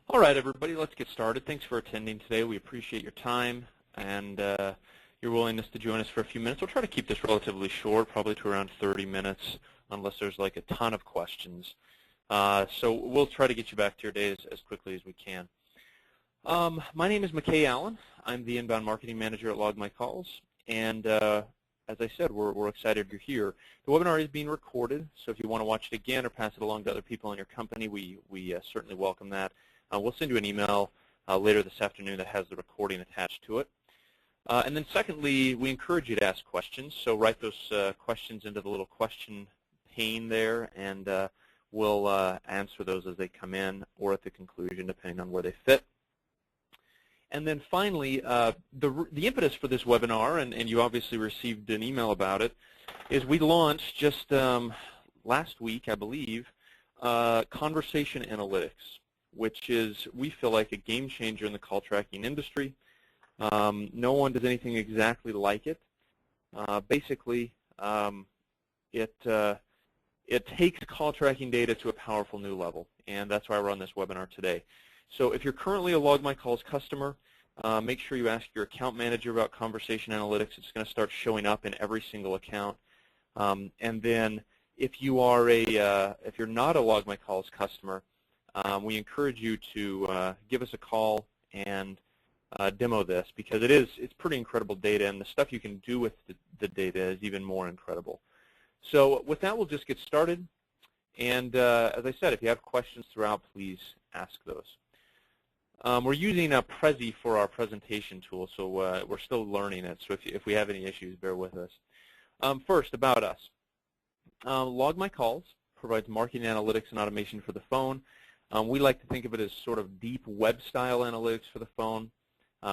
All right, everybody, let's get started. Thanks for attending today. We appreciate your time and your willingness to join us for a few minutes. We'll try to keep this relatively short, probably to around 30 minutes, unless there's like a ton of questions. So we'll try to get you back to your day as quickly as we can. My name is McKay Allen. I'm the Inbound Marketing Manager at LogMyCalls, and as I said, we're excited you're here. The webinar is being recorded, so if you want to watch it again or pass it along to other people in your company, we certainly welcome that. We'll send you an email later this afternoon that has the recording attached to it. And then secondly, we encourage you to ask questions. So write those questions into the little question pane there, and we'll answer those as they come in or at the conclusion, depending on where they fit. And then finally, the impetus for this webinar, and you obviously received an email about it, is we launched just last week, I believe, Conversation Analytics, which is, we feel like, a game changer in the call tracking industry. No one does anything exactly like it. Basically, it takes call tracking data to a powerful new level, and that's why we're on this webinar today. So if you're currently a LogMyCalls customer, make sure you ask your account manager about Conversation Analytics. It's going to start showing up in every single account. And then if you are if you're not a LogMyCalls customer, we encourage you to give us a call and demo this, because it's pretty incredible data, and the stuff you can do with the data is even more incredible. So with that, we'll just get started. And as I said, if you have questions throughout, please ask those. We're using Prezi for our presentation tool, so we're still learning it. So if we have any issues, bear with us. First, about us. LogMyCalls provides marketing analytics and automation for the phone. We like to think of it as sort of deep web-style analytics for the phone.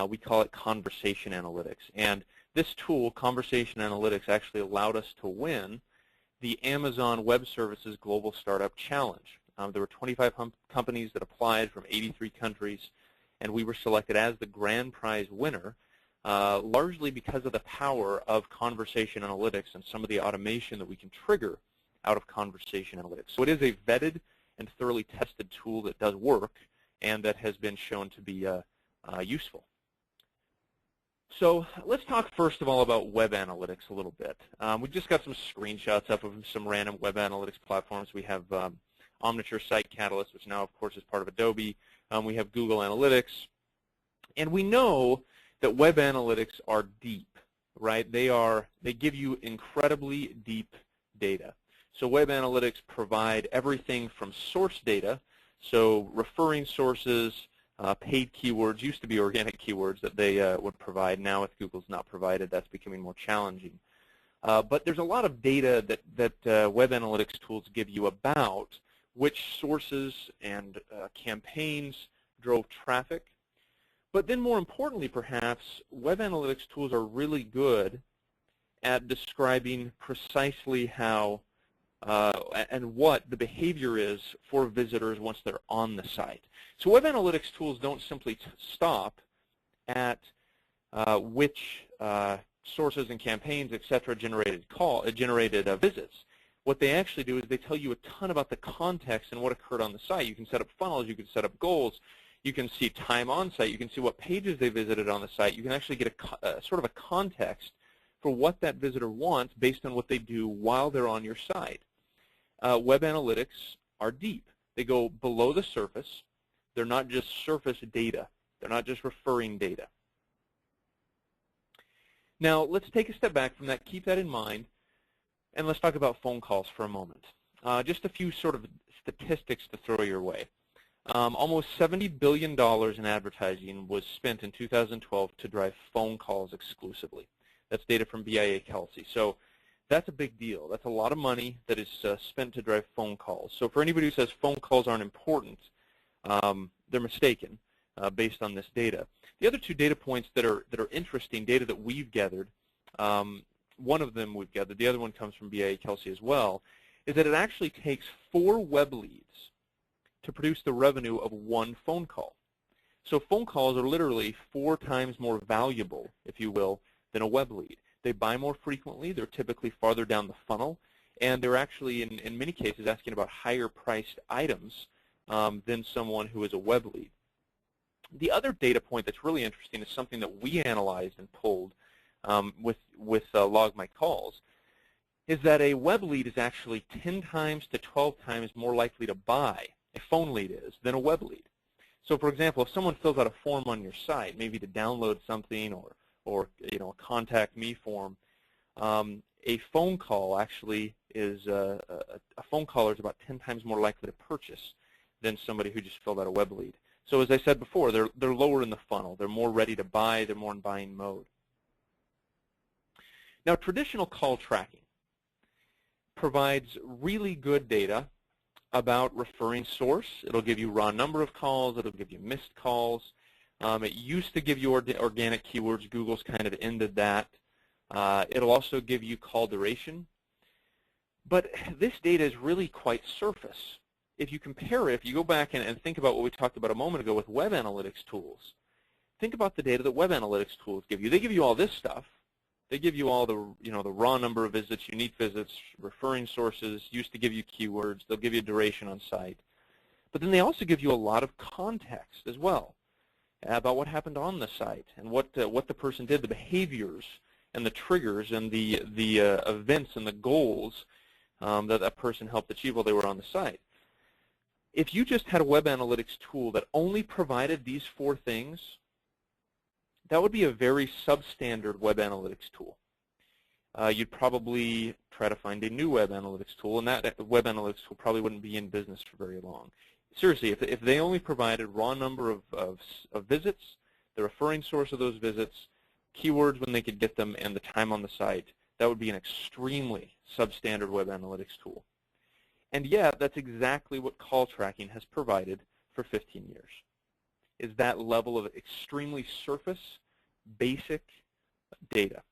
We call it Conversation Analytics. And this tool, Conversation Analytics, actually allowed us to win the Amazon Web Services Global Startup Challenge. There were 25 companies that applied from 83 countries, and we were selected as the grand prize winner, largely because of the power of Conversation Analytics and some of the automation that we can trigger out of Conversation Analytics. So it is a vetted and thoroughly tested tool that does work and that has been shown to be useful. So let's talk first of all about web analytics a little bit. We just got some screenshots up of some random web analytics platforms. We have Omniture Site Catalyst, which now, of course, is part of Adobe. We have Google Analytics. And we know that web analytics are deep, right? They give you incredibly deep data. So web analytics provide everything from source data, so referring sources, paid keywords, used to be organic keywords that they would provide. Now with Google's not provided, that's becoming more challenging. But there's a lot of data that web analytics tools give you about which sources and campaigns drove traffic. But then more importantly, perhaps, web analytics tools are really good at describing precisely how and what the behavior is for visitors once they're on the site. So web analytics tools don't simply stop at which sources and campaigns, et cetera, generated visits. What they actually do is they tell you a ton about the context and what occurred on the site. You can set up funnels, you can set up goals, you can see time on site, you can see what pages they visited on the site. You can actually get a sort of a context for what that visitor wants based on what they do while they're on your site. Web analytics are deep. They go below the surface. They're not just surface data. They're not just referring data. Now, let's take a step back from that. Keep that in mind, and let's talk about phone calls for a moment. Just a few sort of statistics to throw your way. Almost $70 billion in advertising was spent in 2012 to drive phone calls exclusively. That's data from BIA/Kelsey. So that's a big deal. That's a lot of money that is spent to drive phone calls. So for anybody who says phone calls aren't important, they're mistaken based on this data. The other two data points that are interesting, data that we've gathered, one of them we've gathered, the other one comes from BIA/Kelsey as well, is that it actually takes 4 web leads to produce the revenue of 1 phone call. So phone calls are literally 4 times more valuable, if you will, than a web lead. They buy more frequently. They're typically farther down the funnel. And they're actually, in many cases, asking about higher priced items than someone who is a web lead. The other data point that's really interesting is something that we analyzed and pulled with Log My Calls, is that a web lead is actually 10 times to 12 times more likely to buy, a phone lead is, than a web lead. So for example, if someone fills out a form on your site, maybe to download something or a contact me form, a phone call actually is, a phone caller is about 10 times more likely to purchase than somebody who just filled out a web lead. So as I said before, they're lower in the funnel. They're more ready to buy. They're more in buying mode. Now, traditional call tracking provides really good data about referring source. It'll give you raw number of calls. It'll give you missed calls. It used to give you organic keywords. Google's kind of ended that. It'll also give you call duration. But this data is really quite surface. If you compare it, if you go back and think about what we talked about a moment ago with web analytics tools, think about the data that web analytics tools give you. They give you all this stuff. They give you all the, the raw number of visits, unique visits, referring sources, used to give you keywords. They'll give you duration on site. But then they also give you a lot of context as well about what happened on the site and what the person did, the behaviors and the triggers and the events and the goals that person helped achieve while they were on the site. If you just had a web analytics tool that only provided these 4 things, that would be a very substandard web analytics tool. You'd probably try to find a new web analytics tool, and that web analytics tool probably wouldn't be in business for very long. Seriously, if they only provided raw number of visits, the referring source of those visits, keywords when they could get them, and the time on the site, that would be an extremely substandard web analytics tool. And yet, that's exactly what call tracking has provided for 15 years, is that level of extremely surface, basic data.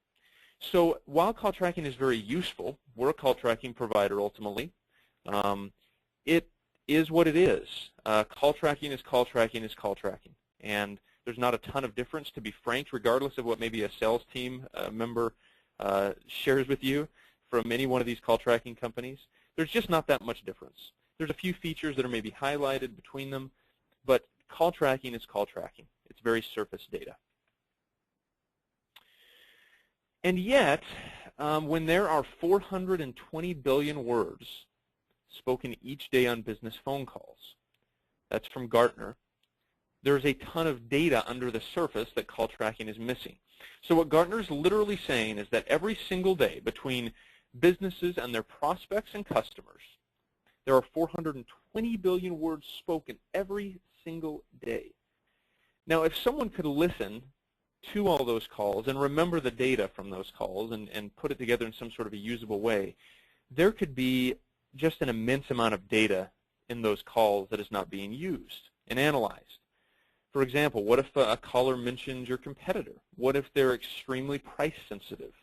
So while call tracking is very useful, we're a call tracking provider ultimately, it is what it is. Call tracking is call tracking is call tracking. And there's not a ton of difference, to be frank, regardless of what maybe a sales team member shares with you from any one of these call tracking companies. There's just not that much difference. There's a few features that are maybe highlighted between them, but call tracking is call tracking. It's very surface data. And yet, when there are 420 billion words spoken each day on business phone calls, that's from Gartner, there's a ton of data under the surface that call tracking is missing. So what Gartner's literally saying is that every single day between businesses and their prospects and customers, there are 420 billion words spoken every single day. Now, if someone could listen to all those calls and remember the data from those calls and put it together in some sort of a usable way, there could be just an immense amount of data in those calls that is not being used and analyzed. For example, what if a caller mentions your competitor? What if they're extremely price sensitive?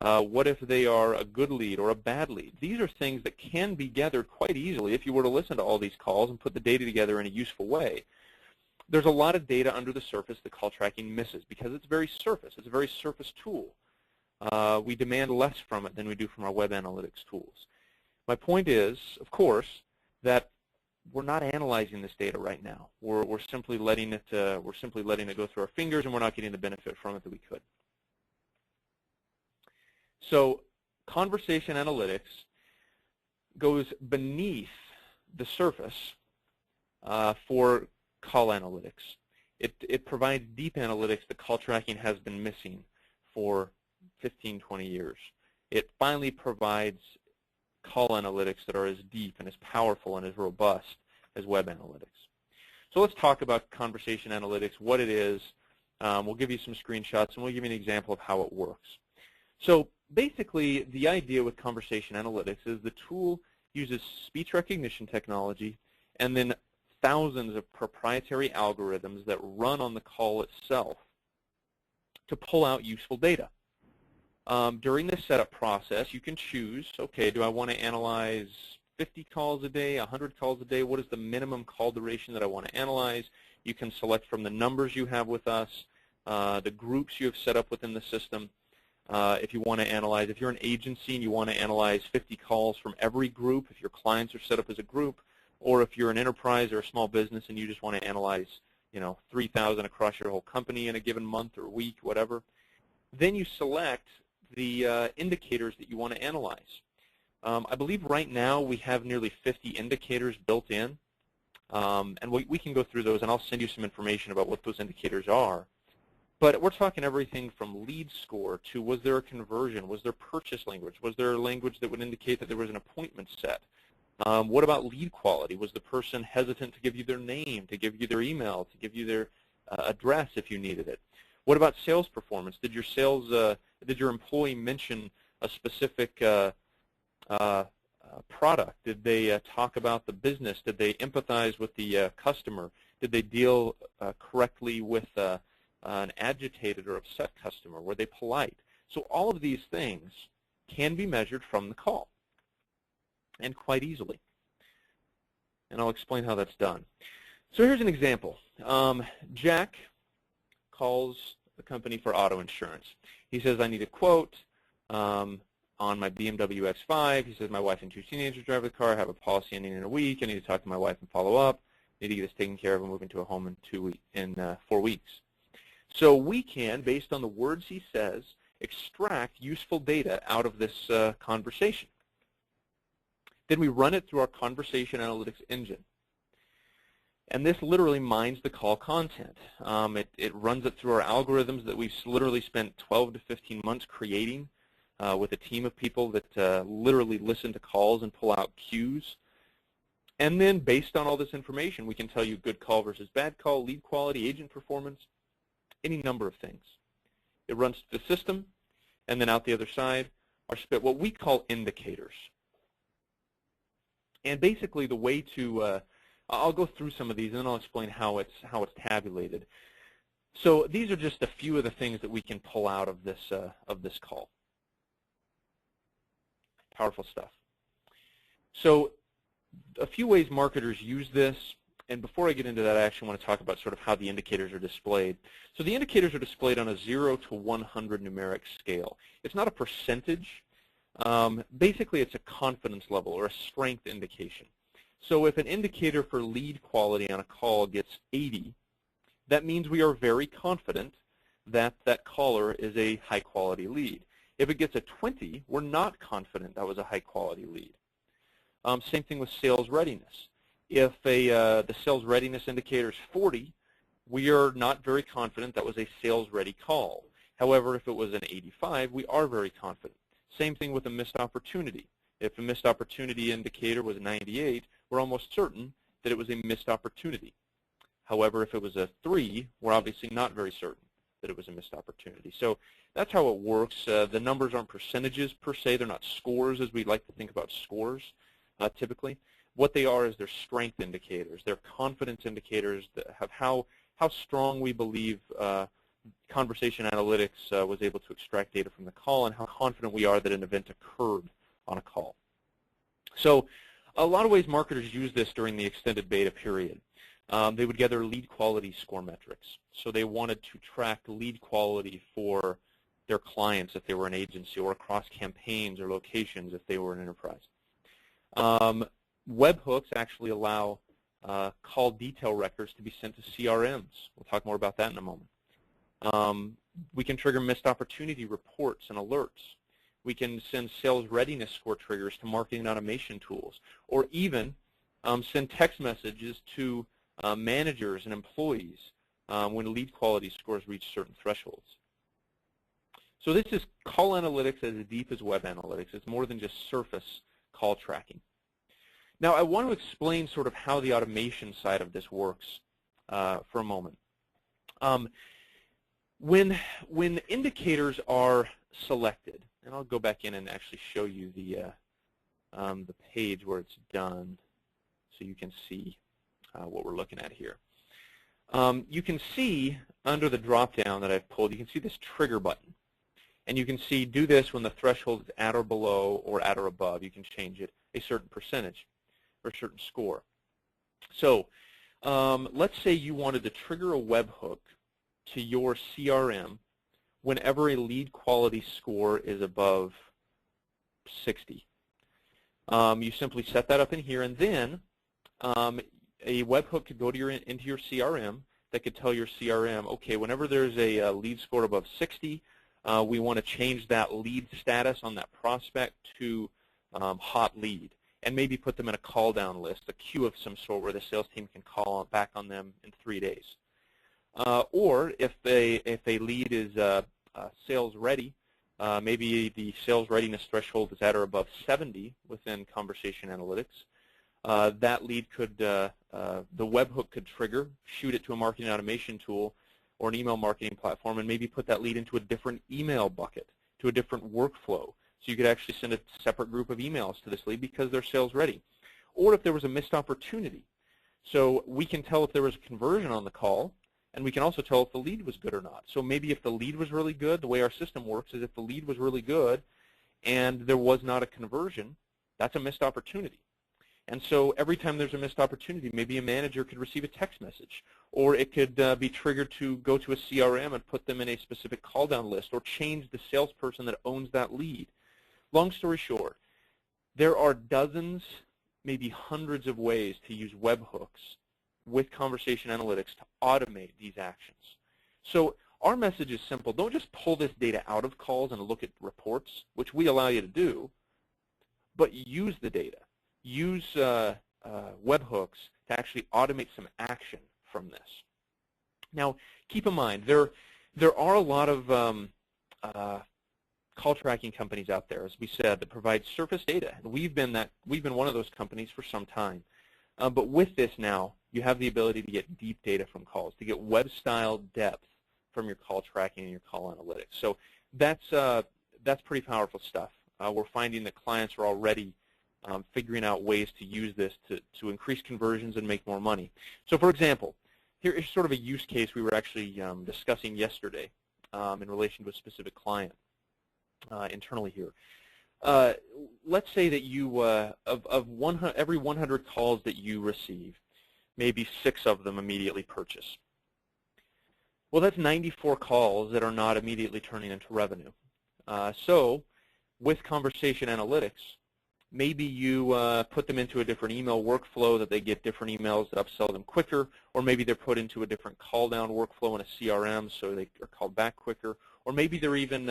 What if they are a good lead or a bad lead? These are things that can be gathered quite easily if you were to listen to all these calls and put the data together in a useful way. There's a lot of data under the surface that call tracking misses because it's very surface. It's a very surface tool. We demand less from it than we do from our web analytics tools. My point is, of course, that we're not analyzing this data right now. We're simply letting it go through our fingers, and we're not getting the benefit from it that we could. So conversation analytics goes beneath the surface for call analytics. It provides deep analytics that call tracking has been missing for 15, 20 years. It finally provides call analytics that are as deep and as powerful and as robust as web analytics. So let's talk about conversation analytics, what it is. We'll give you some screenshots, and we'll give you an example of how it works. So basically, the idea with conversation analytics is the tool uses speech recognition technology and then thousands of proprietary algorithms that run on the call itself to pull out useful data. During this setup process, you can choose, okay, do I want to analyze 50 calls a day, 100 calls a day? What is the minimum call duration that I want to analyze? You can select from the numbers you have with us, the groups you have set up within the system. If you want to analyze, if you're an agency and you want to analyze 50 calls from every group, if your clients are set up as a group, or if you're an enterprise or a small business and you just want to analyze 3,000 across your whole company in a given month or week, whatever. Then you select the indicators that you want to analyze. I believe right now we have nearly 50 indicators built in, and we can go through those, and I'll send you some information about what those indicators are. But we're talking everything from lead score to, was there a conversion, was there purchase language, was there a language that would indicate that there was an appointment set? What about lead quality? Was the person hesitant to give you their name, to give you their email, to give you their address if you needed it? What about sales performance? Did your employee mention a specific product? Did they talk about the business? Did they empathize with the customer? Did they deal correctly with an agitated or upset customer? Were they polite? So all of these things can be measured from the call, and quite easily. And I'll explain how that's done. So here's an example. Jack calls the company for auto insurance. He says, I need a quote on my BMW X5. He says, my wife and 2 teenagers drive the car. I have a policy ending in a week. I need to talk to my wife and follow up. I need to get this taken care of and move into a home in 4 weeks. So we can, based on the words he says, extract useful data out of this conversation. Then we run it through our conversation analytics engine. And this literally mines the call content. It runs it through our algorithms that we've literally spent 12 to 15 months creating with a team of people that literally listen to calls and pull out cues. And then based on all this information, we can tell you good call versus bad call, lead quality, agent performance, any number of things. It runs the system, and then out the other side are spit what we call indicators. And basically the way to, I'll go through some of these and then I'll explain how it's tabulated. So these are just a few of the things that we can pull out of this call. Powerful stuff. So a few ways marketers use this, and before I get into that, I actually want to talk about sort of how the indicators are displayed. So the indicators are displayed on a 0 to 100 numeric scale. It's not a percentage. Basically, it's a confidence level or a strength indication. So if an indicator for lead quality on a call gets 80, that means we are very confident that that caller is a high-quality lead. If it gets a 20, we're not confident that was a high-quality lead. Same thing with sales readiness. If the sales readiness indicator is 40, we are not very confident that was a sales-ready call. However, if it was an 85, we are very confident. Same thing with a missed opportunity. If a missed opportunity indicator was 98, we're almost certain that it was a missed opportunity. However, if it was a 3, we're obviously not very certain that it was a missed opportunity. So that's how it works. The numbers aren't percentages per se. They're not scores as we like to think about scores typically. What they are is they're strength indicators. They're confidence indicators that have how strong we believe conversation analytics was able to extract data from the call and how confident we are that an event occurred on a call. So a lot of ways marketers use this during the extended beta period. They would gather lead quality score metrics. So they wanted to track lead quality for their clients if they were an agency, or across campaigns or locations if they were an enterprise. Webhooks actually allow call detail records to be sent to CRMs. We'll talk more about that in a moment. We can trigger missed opportunity reports and alerts. We can send sales readiness score triggers to marketing automation tools, or even send text messages to managers and employees when lead quality scores reach certain thresholds. So this is call analytics as deep as web analytics. It's more than just surface call tracking. Now I want to explain sort of how the automation side of this works for a moment. When indicators are selected, and I'll go back in and actually show you the page where it's done so you can see what we're looking at here. You can see under the drop-down that I've pulled, you can see this trigger button. And you can see do this when the threshold is at or below or at or above. You can change it a certain percentage or a certain score. So let's say you wanted to trigger a webhook to your CRM whenever a lead quality score is above 60. You simply set that up in here, and then a webhook could go to into your CRM that could tell your CRM, okay, whenever there's a lead score above 60, we want to change that lead status on that prospect to hot lead, and maybe put them in a call down list, a queue of some sort where the sales team can call back on them in 3 days. Or if a lead is sales ready, maybe the sales readiness threshold is at or above 70 within Conversation Analytics. That lead could, the webhook could trigger, shoot it to a marketing automation tool or an email marketing platform, and maybe put that lead into a different email bucket, to a different workflow. So you could actually send a separate group of emails to this lead because they're sales ready. Or if there was a missed opportunity. So we can tell if there was a conversion on the call, and we can also tell if the lead was good or not. So maybe if the lead was really good, the way our system works is if the lead was really good and there was not a conversion, that's a missed opportunity. And so every time there's a missed opportunity, maybe a manager could receive a text message, or it could be triggered to go to a CRM and put them in a specific call down list, or change the salesperson that owns that lead. Long story short, there are dozens, maybe hundreds of ways to use webhooks with Conversation Analytics to automate these actions. So our message is simple. Don't just pull this data out of calls and look at reports, which we allow you to do, but use the data. Use webhooks to actually automate some action from this. Now, keep in mind, there are a lot of call tracking companies out there, as we said, that provide surface data. And we've been one of those companies for some time. But with this now, you have the ability to get deep data from calls, to get web-style depth from your call tracking and your call analytics. So that's pretty powerful stuff. We're finding that clients are already figuring out ways to use this to increase conversions and make more money. So for example, here is sort of a use case we were actually discussing yesterday in relation to a specific client internally here. Let's say that you, every 100 calls that you receive, maybe 6 of them immediately purchase. Well, that's 94 calls that are not immediately turning into revenue. So with Conversation Analytics, maybe you put them into a different email workflow that they get different emails that upsell them quicker, or maybe they're put into a different call down workflow in a CRM so they are called back quicker, or maybe they're even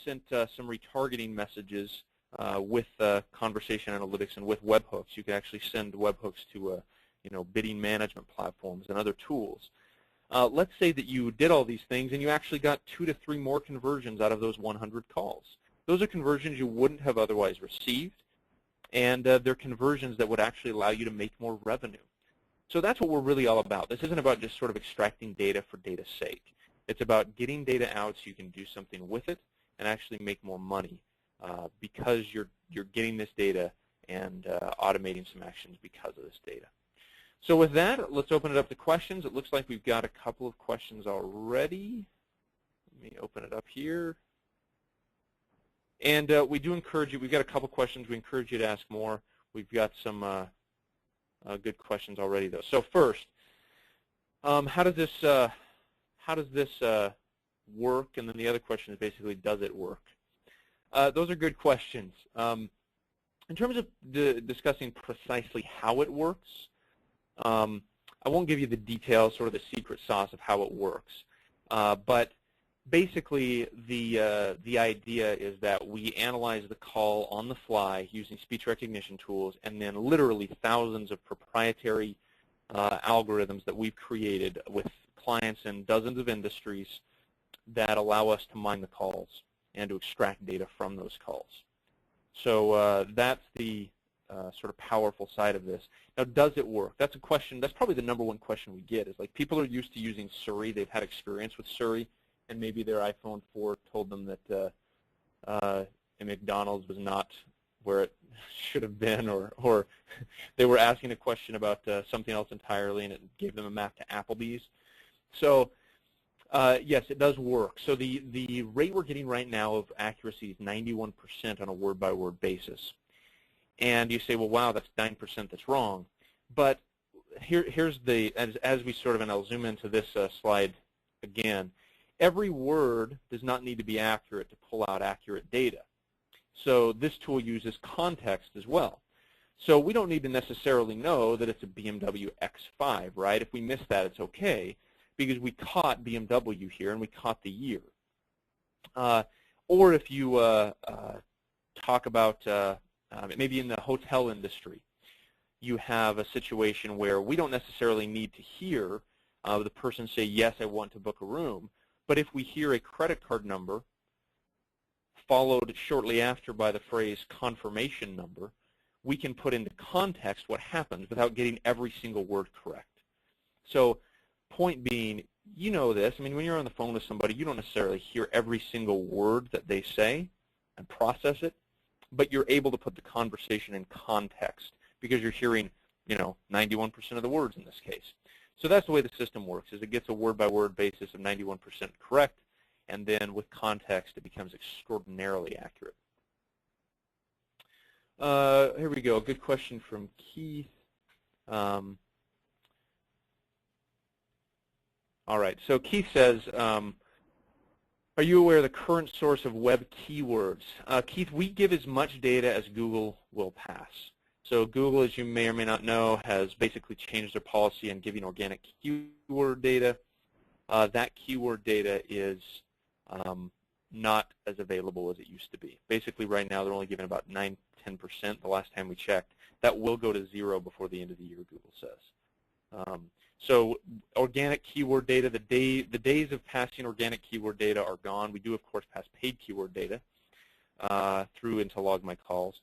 sent some retargeting messages with Conversation Analytics and with webhooks. You can actually send webhooks to bidding management platforms and other tools. Let's say that you did all these things and you actually got 2 to 3 more conversions out of those 100 calls. Those are conversions you wouldn't have otherwise received, and they're conversions that would actually allow you to make more revenue. So that's what we're really all about. This isn't about just sort of extracting data for data's sake. It's about getting data out so you can do something with it and actually make more money because you're getting this data and automating some actions because of this data. So with that, let's open it up to questions. It looks like we've got a couple of questions already. Let me open it up here. And we do encourage you, we've got a couple questions, we encourage you to ask more. We've got some good questions already though. So first, how does this work? And then the other question is basically, does it work? Those are good questions. In terms of discussing precisely how it works, I won't give you the details, sort of the secret sauce of how it works. But basically, the idea is that we analyze the call on the fly using speech recognition tools, and then literally thousands of proprietary algorithms that we've created with clients in dozens of industries that allow us to mine the calls and to extract data from those calls. So that's the sort of powerful side of this. Now, does it work? That's a question. That's probably the number one question we get. Is like people are used to using Siri. They've had experience with Siri, and maybe their iPhone 4 told them that a McDonald's was not where it should have been, or they were asking a question about something else entirely, and it gave them a map to Applebee's. So yes, it does work. So the rate we're getting right now of accuracy is 91% on a word-by-word basis. And you say, well, wow, that's 9% that's wrong. But here's the, as we sort of, and I'll zoom into this slide again, every word does not need to be accurate to pull out accurate data. So this tool uses context as well. So we don't need to necessarily know that it's a BMW X5, right? If we miss that, it's okay, because we caught BMW here and we caught the year. Or if you talk about maybe in the hotel industry, you have a situation where we don't necessarily need to hear the person say, yes, I want to book a room. But if we hear a credit card number followed shortly after by the phrase confirmation number, we can put into context what happens without getting every single word correct. So point being, you know this. I mean, when you're on the phone with somebody, you don't necessarily hear every single word that they say and process it, but you're able to put the conversation in context because you're hearing, 91% of the words in this case. So that's the way the system works, is it gets a word-by-word basis of 91% correct, and then with context, it becomes extraordinarily accurate. Here we go. Good question from Keith. All right. So Keith says, are you aware of the current source of web keywords? Keith, we give as much data as Google will pass. So Google, as you may or may not know, has basically changed their policy on giving organic keyword data. That keyword data is not as available as it used to be. Basically, right now, they're only giving about 9-10% the last time we checked. That will go to 0 before the end of the year, Google says. So organic keyword data, the days of passing organic keyword data are gone. We do, of course, pass paid keyword data through into Log My Calls.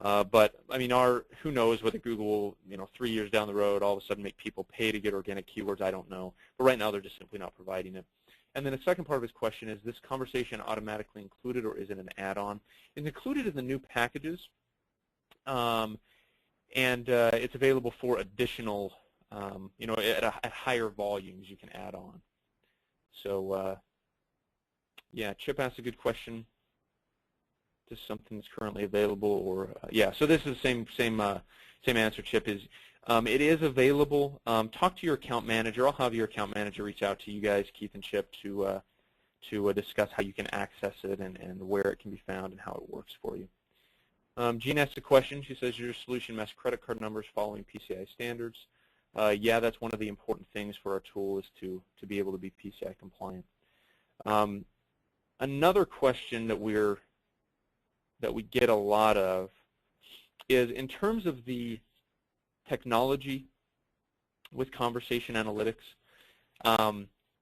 But, I mean, who knows whether Google will, 3 years down the road, all of a sudden make people pay to get organic keywords. I don't know. But right now, they're just simply not providing it. And then the second part of his question is this conversation automatically included, or is it an add-on? It's included in the new packages, and it's available for additional, at higher volumes you can add on. So, yeah, Chip asked a good question. Just something that's currently available, or yeah. So this is the same answer. Chip is. It is available. Talk to your account manager. I'll have your account manager reach out to you guys, Keith and Chip, to discuss how you can access it and where it can be found and how it works for you. Jean asked a question. She says, your solution matches credit card numbers following PCI standards. Yeah, that's one of the important things for our tool, is to be able to be PCI compliant. Another question that we get a lot of is, in terms of the technology with conversation analytics,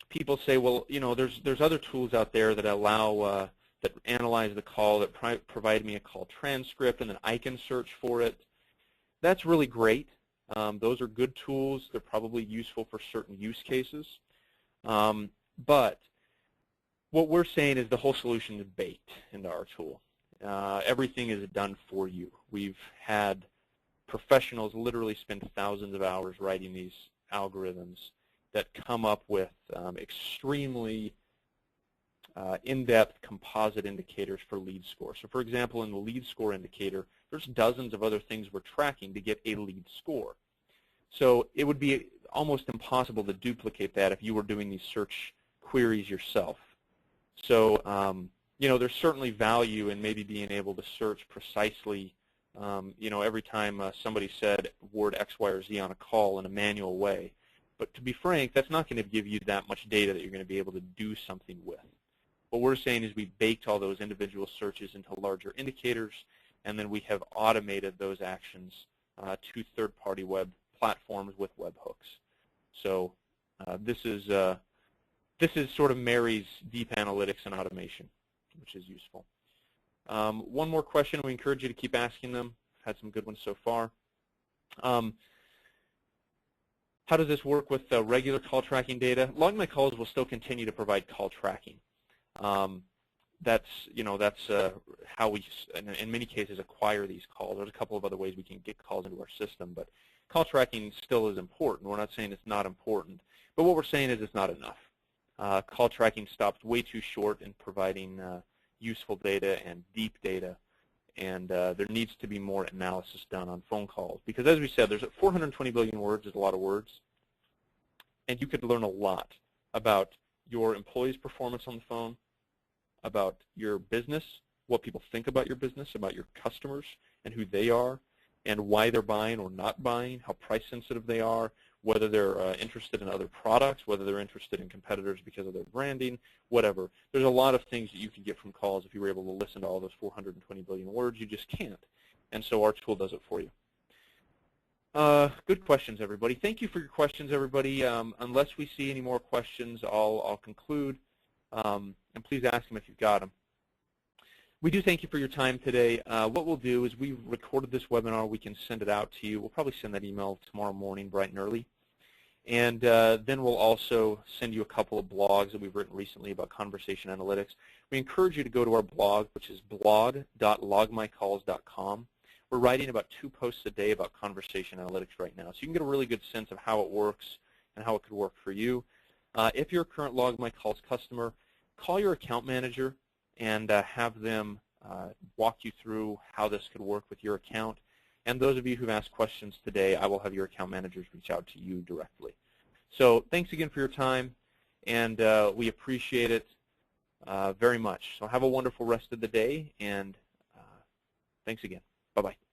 people say, well, there's other tools out there that allow that analyze the call, that provide me a call transcript, and then I can search for it. That's really great. Those are good tools. They're probably useful for certain use cases. But what we're saying is the whole solution is baked into our tool. Everything is done for you. We've had professionals literally spend thousands of hours writing these algorithms that come up with extremely in-depth composite indicators for lead score. So for example, in the lead score indicator, there's dozens of other things we're tracking to get a lead score. So it would be almost impossible to duplicate that if you were doing these search queries yourself. So there's certainly value in maybe being able to search precisely every time somebody said word X, Y, or Z on a call in a manual way. But to be frank, that's not going to give you that much data that you're going to be able to do something with. What we're saying is we baked all those individual searches into larger indicators, and then we have automated those actions to third-party web platforms with webhooks. So this is sort of marries deep analytics and automation, which is useful. One more question. We encourage you to keep asking them. I've had some good ones so far. How does this work with regular call tracking data? Log My Calls will still continue to provide call tracking. That's how we, in many cases, acquire these calls. There's a couple of other ways we can get calls into our system, but call tracking still is important. We're not saying it's not important, but what we're saying is it's not enough. Call tracking stopped way too short in providing useful data and deep data, and there needs to be more analysis done on phone calls, because as we said, there's 420 billion words is a lot of words, and you could learn a lot about your employees' performance on the phone, about your business, what people think about your business, about your customers and who they are, and why they're buying or not buying, how price sensitive they are, whether they're interested in other products, whether they're interested in competitors because of their branding, whatever. There's a lot of things that you can get from calls if you were able to listen to all those 420 billion words. You just can't. And so our tool does it for you. Good questions, everybody. Thank you for your questions, everybody. Unless we see any more questions, I'll conclude. And please ask them if you've got them. We do thank you for your time today. What we'll do is we recorded this webinar. We can send it out to you. We'll probably send that email tomorrow morning, bright and early. And then we'll also send you a couple of blogs that we've written recently about conversation analytics. We encourage you to go to our blog, which is blog.logmycalls.com. We're writing about 2 posts a day about conversation analytics right now. So you can get a really good sense of how it works and how it could work for you. If you're a current LogMyCalls customer, call your account manager and have them walk you through how this could work with your account. And those of you who've asked questions today, I will have your account managers reach out to you directly. So thanks again for your time, and we appreciate it very much. So have a wonderful rest of the day, and thanks again. Bye-bye.